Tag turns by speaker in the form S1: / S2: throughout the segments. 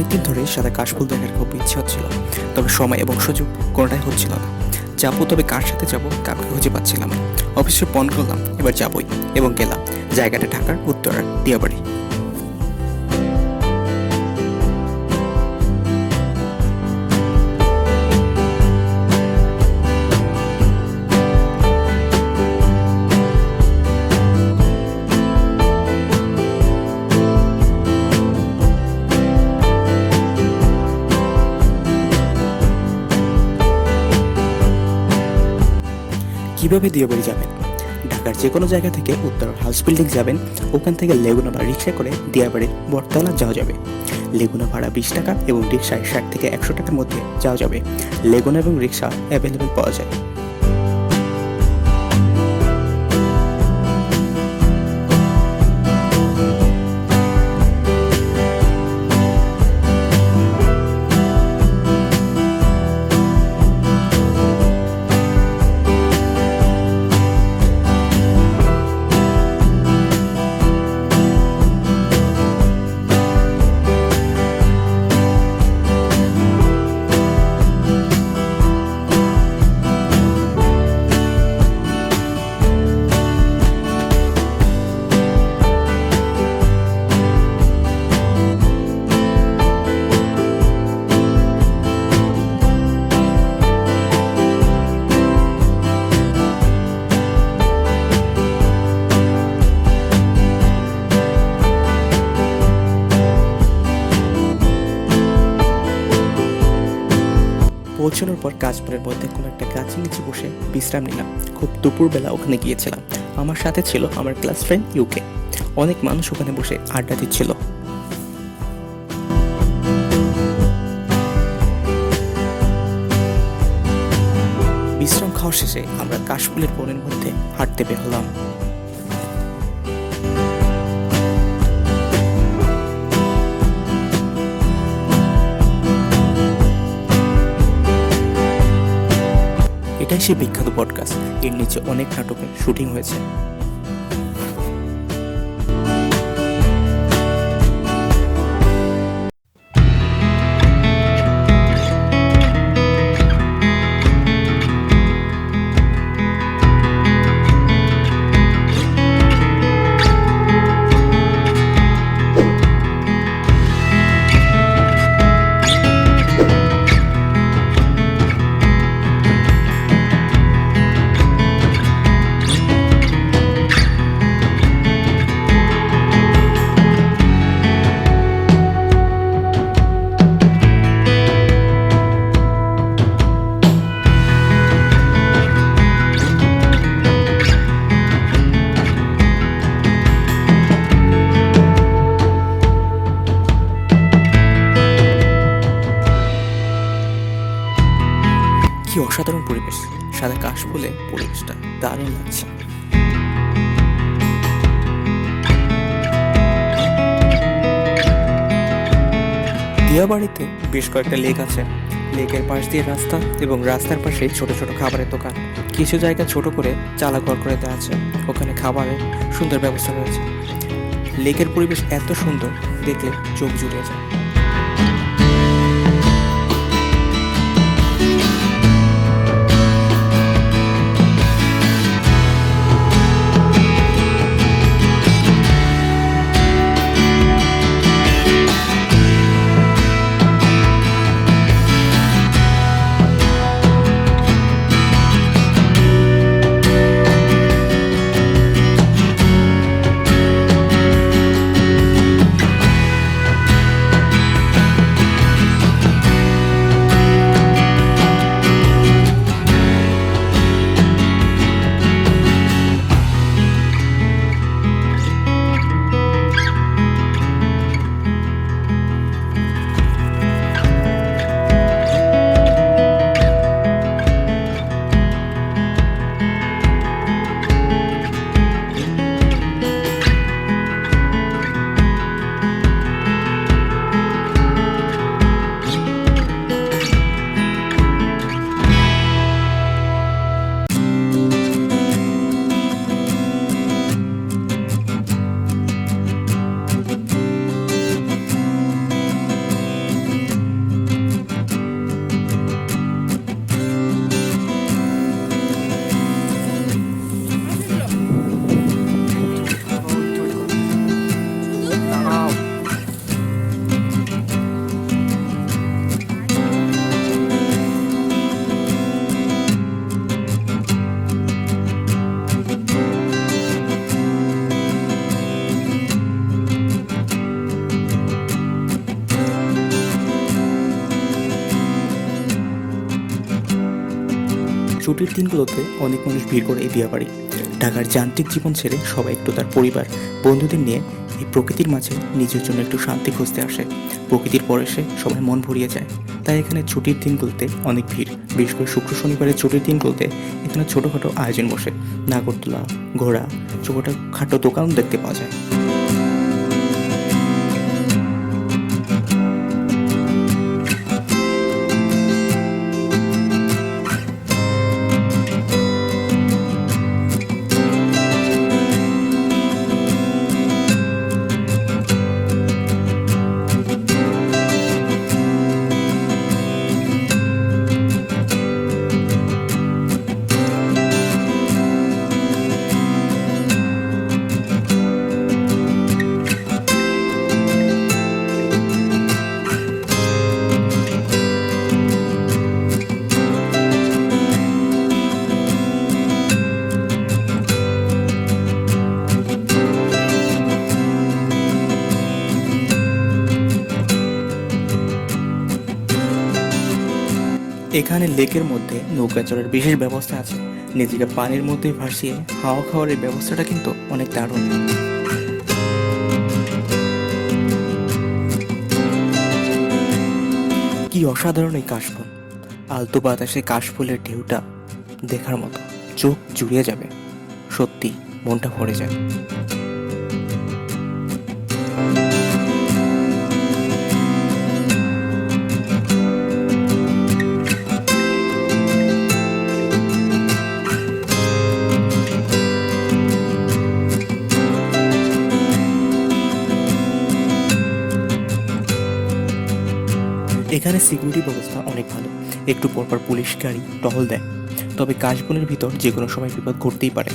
S1: অনেকদিন ধরে সাদা কাশফুল দেখার খুব ইচ্ছে হচ্ছিল, তবে সময় এবং সুযোগ কোনোটাই হচ্ছিল না। যাবো, তবে কার সাথে যাবো কাউকে খুঁজে পাচ্ছিলাম না। অবশ্যই মন করলাম এবার যাবই, এবং গেলাম। জায়গাটা ঢাকার উত্তরার দিয়াবাড়ি। কীভাবে দিয়াবাড়ি যাবেন? ঢাকার যে কোনো জায়গা থেকে উত্তরার হাউস বিল্ডিং যাবেন, ওখান থেকে লেগুনা বা রিক্সা করে দিয়াবাড়ির বটতলা যাওয়া যাবে। লেগুনা ভাড়া 20 টাকা এবং রিক্সায় 60 থেকে 100 টাকার মধ্যে যাওয়া যাবে। লেগুনা এবং রিক্সা অ্যাভেলেবেল পাওয়া যায়। পৌঁছানোর পর কাশপুরের মধ্যে কোনো একটা গাছের নিচে বসে বিশ্রাম নিলাম। খুব দুপুরবেলা ওখানে গিয়েছিলাম। আমার সাথে ছিল আমার ক্লাস ফ্রেন্ড ইউকে। অনেক মানুষ ওখানে বসে আড্ডা দিচ্ছিল। বিশ্রাম খাওয়া শেষে আমরা কাশফুলের বনের মধ্যে হাঁটতে বের হলাম। এটাই সেই বিখ্যাত বটগাছ। এর নিচে অনেক নাটকের শুটিং হয়েছে। কি অসাধারণ পরিবেশ! সাদা কাশফুলে পরিবেশটা দারুণ লাগছে। দিয়াবাড়িতে বেশ কয়েকটা লেক আছে। লেকের পাশ দিয়ে রাস্তা, এবং রাস্তার পাশে ছোট ছোট খাবারের দোকান। কিছু জায়গা ছোট করে চালা ঘর করে দেওয়া আছে। ওখানে খাবারের সুন্দর ব্যবস্থা রয়েছে। লেকের পরিবেশ এত সুন্দর, দেখলে চোখ জুড়ে যায়। ছুটির দিনগুলোতে অনেক মানুষ ভিড় করে এই দিয়াবাড়ি। ঢাকার যান্ত্রিক জীবন ছেড়ে সবাই একটু তার পরিবার বন্ধুদের নিয়ে এই প্রকৃতির মাঝে নিজের জন্য একটু শান্তি খুঁজতে আসে। প্রকৃতির পরেশে সবাই মন ভরিয়ে যায়। তাই এখানে ছুটির দিনগুলোতে অনেক ভিড়। বিশেষ করে শুক্র শনিবারের ছুটির দিনগুলোতে এখানে ছোটোখাটো আয়োজন বসে। নাগরদোলা, ঘোড়া, ছোটোখাটো দোকান দেখতে পাওয়া যায়। এখানে লেকের মধ্যে নৌকা চড়ার বিশেষ ব্যবস্থা আছে। নিজেকে পানির মধ্যে ভাসিয়ে হাওয়া খাওয়ার এই ব্যবস্থাটা কিন্তু অনেক দারুণ। কি অসাধারণ এই কাশবন! আলতো বাতাসে কাশফুলের ঢেউটা দেখার মতো, চোখ জুড়িয়ে যাবে। সত্যি মনটা ভরে যায়। এখানে সিকিউরিটি ব্যবস্থা অনেক ভালো। একটু পরপর পুলিশ গাড়ি টহল দেয়। তবে কাশবনের ভিতর যে কোনো সময় বিপদ ঘটতেই পারে,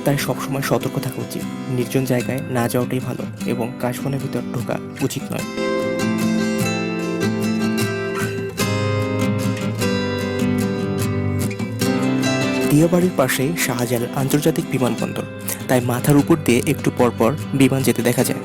S1: তাই সবসময় সতর্ক থাকা উচিত। নির্জন জায়গায় না যাওয়াটাই ভালো এবং কাশবনের ভিতর ঢোকা উচিত নয়। দিয়াবাড়ির পাশে শাহজালাল আন্তর্জাতিক বিমানবন্দর, তাই মাথার উপর দিয়ে একটু পরপর বিমান যেতে দেখা যায়।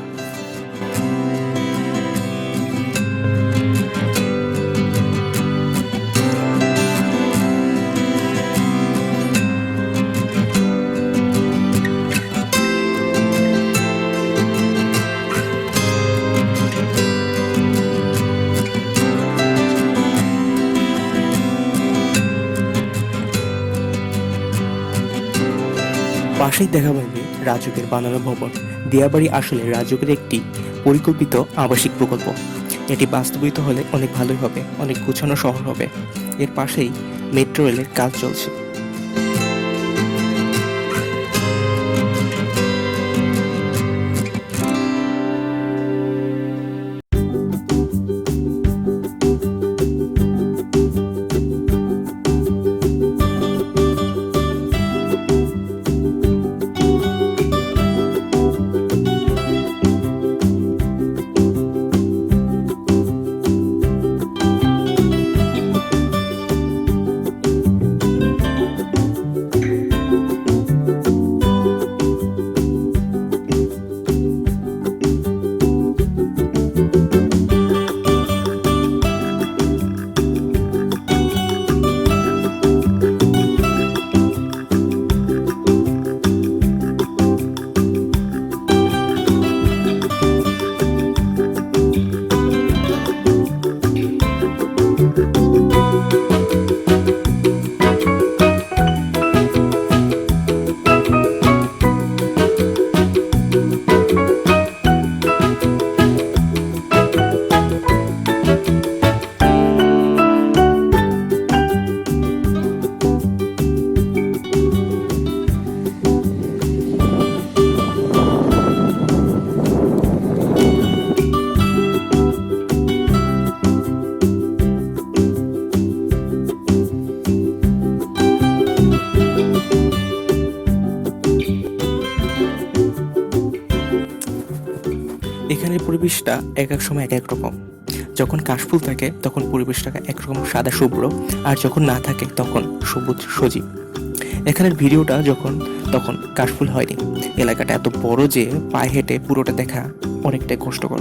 S1: পাশেই দেখা পাবে রাজুকের বানানো ভবন। দিয়াবাড়ি আসলে রাজুকের একটি পরিকল্পিত আবাসিক প্রকল্প। এটি বাস্তবায়িত হলে অনেক ভালোই হবে, অনেক গুছানো শহর হবে। এর পাশেই মেট্রো রেলের কাজ চলছে। এখানের পরিবেশটা এক এক সময় এক এক রকম। যখন কাশফুল থাকে তখন পরিবেশটা একরকম সাদা শুভ্র, আর যখন না থাকে তখন সবুজ সজীব। এখানের ভিডিওটা তখন কাশফুল হয়নি। এলাকাটা এত বড় যে পায়ে হেঁটে পুরোটা দেখা অনেকটাই কষ্টকর।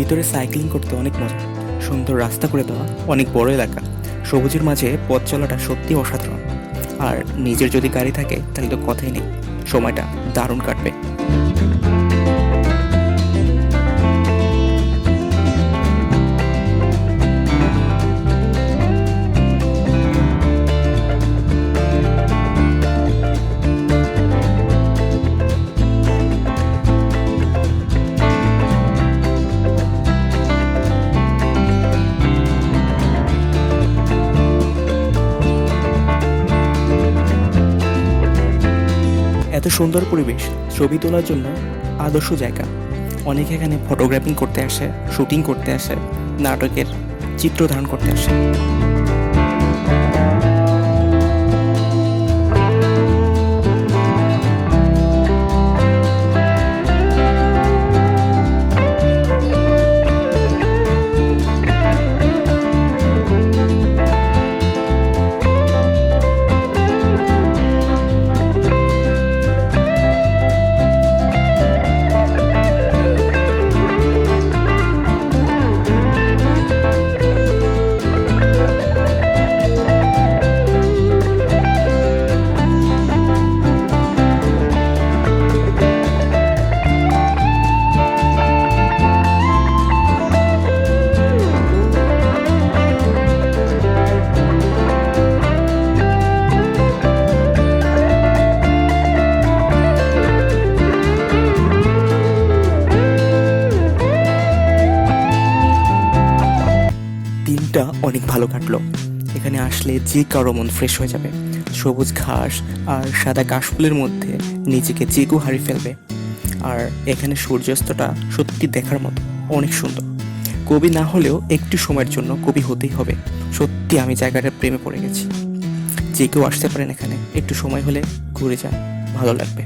S1: ভিতরে সাইক্লিং করতে অনেক মজা, সুন্দর রাস্তা করে দেওয়া, অনেক বড় এলাকা, সবুজের মাঝে পথ চলাটা সত্যি অসাধারণ। আর নিজের যদি গাড়ি থাকে তাহলে তো কথাই নেই, সময়টা দারুণ কাটবে। এত সুন্দর পরিবেশ ছবি তোলার জন্য আদর্শ জায়গা। অনেকে এখানে ফটোগ্রাফিং করতে আসে, শুটিং করতে আসে, নাটকের চিত্র ধারণ করতে আসে। দিনটা অনেক ভালো কাটলো। এখানে আসলে যে কারো মন ফ্রেশ হয়ে যাবে। সবুজ ঘাস আর সাদা কাশফুলের মধ্যে নিজেকে যে কেউ হারিয়ে ফেলবে। আর এখানে সূর্যাস্তটা সত্যি দেখার মতো, অনেক সুন্দর। কবি না হলেও একটু সময়ের জন্য কবি হতেই হবে। সত্যি আমি জায়গাটার প্রেমে পড়ে গেছি। যে কেউ আসতে পারেন এখানে, একটু সময় হলে ঘুরে যান, ভালো লাগবে।